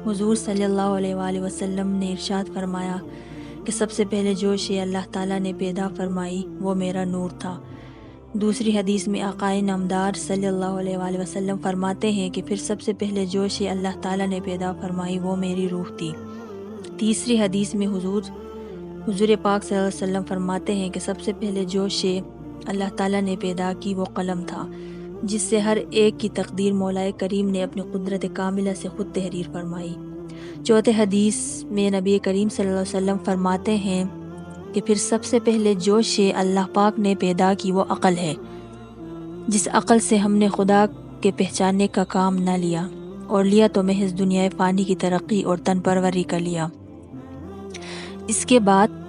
حضور صلی اللہ علیہ وآلہ وسلم نے ارشاد فرمایا کہ سب سے پہلے جو شے اللہ تعالیٰ نے پیدا فرمائی وہ میرا نور تھا۔ دوسری حدیث میں آقائے نامدار صلی اللہ علیہ وآلہ وسلم فرماتے ہیں کہ پھر سب سے پہلے جو شے اللہ تعالیٰ نے پیدا فرمائی وہ میری روح تھی۔ تیسری حدیث میں حضور پاک صلی اللہ علیہ وسلم فرماتے ہیں کہ سب سے پہلے جو شے اللہ تعالیٰ نے پیدا کی وہ قلم تھا، جس سے ہر ایک کی تقدیر مولا کریم نے اپنی قدرت کاملہ سے خود تحریر فرمائی۔ چوتھے حدیث میں نبی کریم صلی اللہ علیہ وسلم فرماتے ہیں کہ پھر سب سے پہلے جو شے اللہ پاک نے پیدا کی وہ عقل ہے، جس عقل سے ہم نے خدا کے پہچاننے کا کام نہ لیا، اور لیا تو محض دنیا فانی کی ترقی اور تن پروری کا لیا۔ اس کے بعد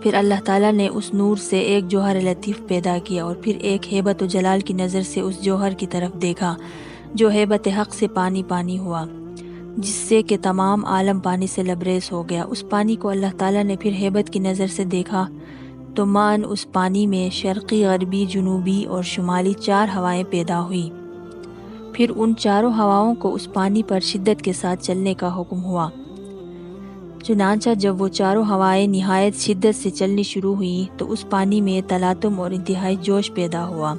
پھر اللہ تعالیٰ نے اس نور سے ایک جوہر لطیف پیدا کیا، اور پھر ایک ہیبت و جلال کی نظر سے اس جوہر کی طرف دیکھا جو ہیبت حق سے پانی پانی ہوا، جس سے کہ تمام عالم پانی سے لبریز ہو گیا۔ اس پانی کو اللہ تعالیٰ نے پھر ہیبت کی نظر سے دیکھا تو مان اس پانی میں شرقی، غربی، جنوبی اور شمالی 4 ہوائیں پیدا ہوئی۔ پھر ان چاروں ہواؤں کو اس پانی پر شدت کے ساتھ چلنے کا حکم ہوا۔ چنانچہ جب وہ چاروں ہوائیں نہایت شدت سے چلنی شروع ہوئیں تو اس پانی میں تلاطم اور انتہائی جوش پیدا ہوا،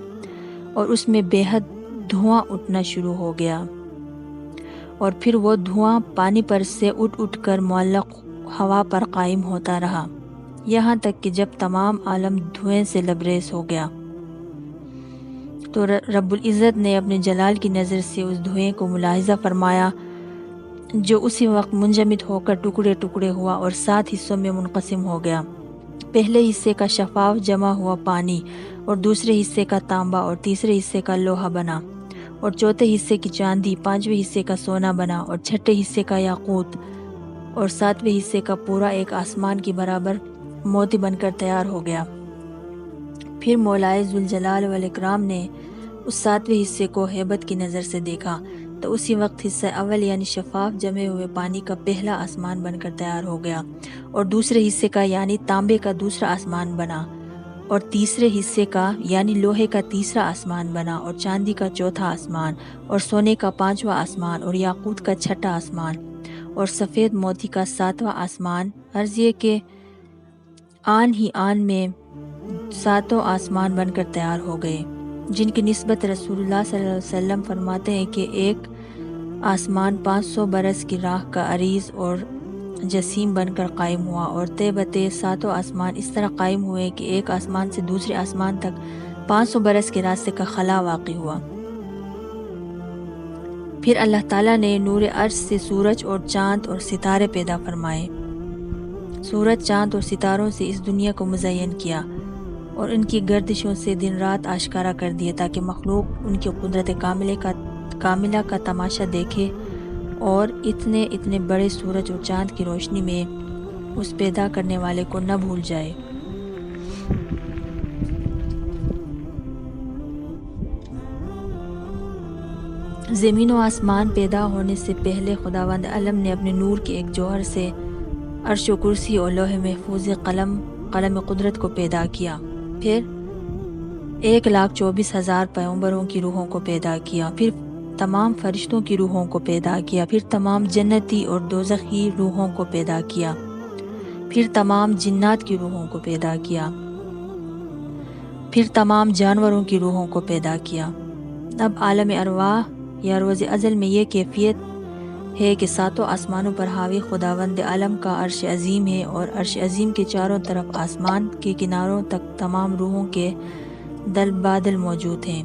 اور اس میں بے حد دھواں اٹھنا شروع ہو گیا، اور پھر وہ دھواں پانی پر سے اٹھ کر معلق ہوا پر قائم ہوتا رہا، یہاں تک کہ جب تمام عالم دھویں سے لبریز ہو گیا تو رب العزت نے اپنے جلال کی نظر سے اس دھویں کو ملاحظہ فرمایا، جو اسی وقت منجمد ہو کر ٹکڑے ٹکڑے ہوا اور 7 حصوں میں منقسم ہو گیا۔ پہلے حصے کا شفاف جمع ہوا پانی، اور دوسرے حصے کا تانبا، اور تیسرے حصے کا لوہا بنا، اور چوتھے حصے کی چاندی، 5ویں حصے کا سونا بنا، اور چھٹے حصے کا یاقوت، اور 7ویں حصے کا پورا ایک آسمان کی برابر موتی بن کر تیار ہو گیا۔ پھر مولائے ذوالجلال والاکرام نے اس 7ویں حصے کو ہیبت کی نظر سے دیکھا تو اسی وقت حصہ اول یعنی شفاف جمے ہوئے پانی کا پہلا آسمان بن کر تیار ہو گیا، اور دوسرے حصے کا یعنی تانبے کا دوسرا آسمان بنا، اور تیسرے حصے کا یعنی لوہے کا تیسرا آسمان بنا، اور چاندی کا چوتھا آسمان، اور سونے کا 5واں آسمان، اور یاقوت کا 6واں آسمان، اور سفید موتی کا 7واں آسمان۔ عرض یہ کہ آن ہی آن میں 7 آسمان بن کر تیار ہو گئے، جن کی نسبت رسول اللہ صلی اللہ علیہ وسلم فرماتے ہیں کہ ایک آسمان 500 برس کی راہ کا عریض اور جسیم بن کر قائم ہوا، اور تے بتے 7 آسمان اس طرح قائم ہوئے کہ ایک آسمان سے دوسرے آسمان تک 500 برس کے راستے کا خلا واقع ہوا۔ پھر اللہ تعالیٰ نے نور عرش سے سورج اور چاند اور ستارے پیدا فرمائے۔ سورج، چاند اور ستاروں سے اس دنیا کو مزین کیا، اور ان کی گردشوں سے دن رات آشکارا کر دیا تاکہ مخلوق ان کی قدرت کاملہ کا تماشا دیکھے، اور اتنے بڑے سورج اور چاند کی روشنی میں اس پیدا کرنے والے کو نہ بھول جائے۔ زمین و آسمان پیدا ہونے سے پہلے خداوند عالم نے اپنے نور کے ایک جوہر سے عرش و کرسی اور لوح محفوظ قلم قدرت کو پیدا کیا، پھر 1,24,000 پیغمبروں کی روحوں کو پیدا کیا، پھر تمام فرشتوں کی روحوں کو پیدا کیا، پھر تمام جنتی اور دوزخی روحوں کو پیدا کیا، پھر تمام جنات کی روحوں کو پیدا کیا، پھر تمام جانوروں کی روحوں کو پیدا کیا۔ اب عالم ارواح یا روز ازل میں یہ کیفیت ہے کہ 7 آسمانوں پر حاوی خداوند عالم کا عرش عظیم ہے، اور عرش عظیم کے چاروں طرف آسمان کے کناروں تک تمام روحوں کے دل بادل موجود ہیں،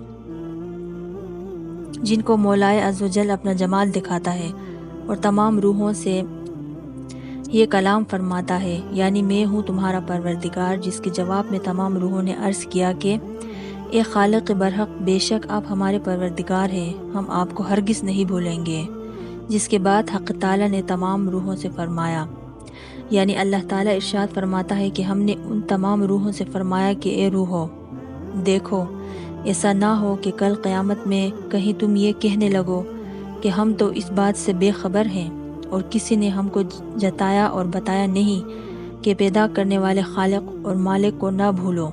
جن کو مولائے عزوجل اپنا جمال دکھاتا ہے، اور تمام روحوں سے یہ کلام فرماتا ہے، یعنی میں ہوں تمہارا پروردگار، جس کے جواب میں تمام روحوں نے عرض کیا کہ اے خالق برحق، بے شک آپ ہمارے پروردگار ہیں، ہم آپ کو ہرگز نہیں بھولیں گے۔ جس کے بعد حق تعالیٰ نے تمام روحوں سے فرمایا، یعنی اللہ تعالیٰ ارشاد فرماتا ہے کہ ہم نے ان تمام روحوں سے فرمایا کہ اے روحو، دیکھو ایسا نہ ہو کہ کل قیامت میں کہیں تم یہ کہنے لگو کہ ہم تو اس بات سے بے خبر ہیں، اور کسی نے ہم کو جتایا اور بتایا نہیں کہ پیدا کرنے والے خالق اور مالک کو نہ بھولو،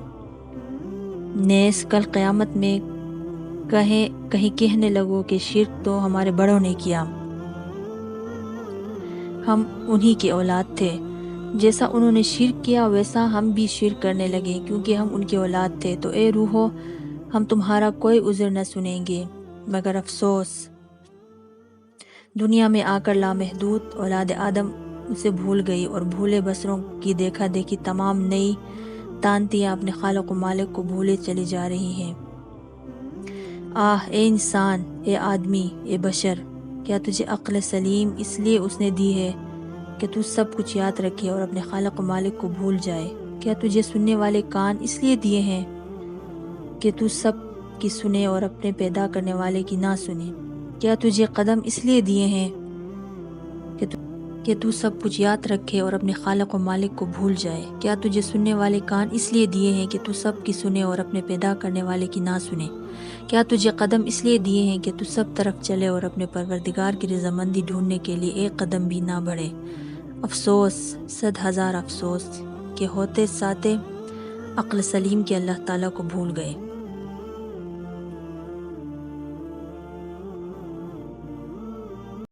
نیز کل قیامت میں کہیں کہنے لگو کہ شرک تو ہمارے بڑوں نے کیا۔ ہم انہی کے اولاد تھے۔ جیسا انہوں نے شرک کیا ویسا ہم بھی شرک کرنے لگے کیونکہ ہم ان کے اولاد تھے۔ تو اے روحو، ہم تمہارا کوئی عذر نہ سنیں گے مگر افسوس، دنیا میں آ کر لامحدود اولاد آدم اسے بھول گئی اور بھولے بسروں کی دیکھا دیکھی تمام نئی تانتیاں اپنے خالق و مالک کو بھولے چلی جا رہی ہیں۔ اے انسان، اے آدمی، اے بشر، کیا تجھے عقل سلیم اس لیے اس نے دی ہے کہ تو سب کچھ یاد رکھے اور اپنے خالق و مالک کو بھول جائے؟ کیا تجھے سننے والے کان اس لیے دیے ہیں کہ تو سب کی سنے اور اپنے پیدا کرنے والے کی نہ سنے؟ کیا تجھے قدم اس لیے دیے ہیں کہ تو سب کچھ یاد رکھے اور اپنے خالق و مالک کو بھول جائے؟ کیا تجھے سننے والے کان اس لیے دیے ہیں کہ تو سب کی سنے اور اپنے پیدا کرنے والے کی نہ سنے؟ کیا تجھے قدم اس لیے دیے ہیں کہ تو سب طرف چلے اور اپنے پروردگار کی رضامندی ڈھونڈنے کے لیے ایک قدم بھی نہ بڑھے؟ افسوس، 100,000 افسوس کہ ہوتے ساتے عقل سلیم کے اللہ تعالیٰ کو بھول گئے۔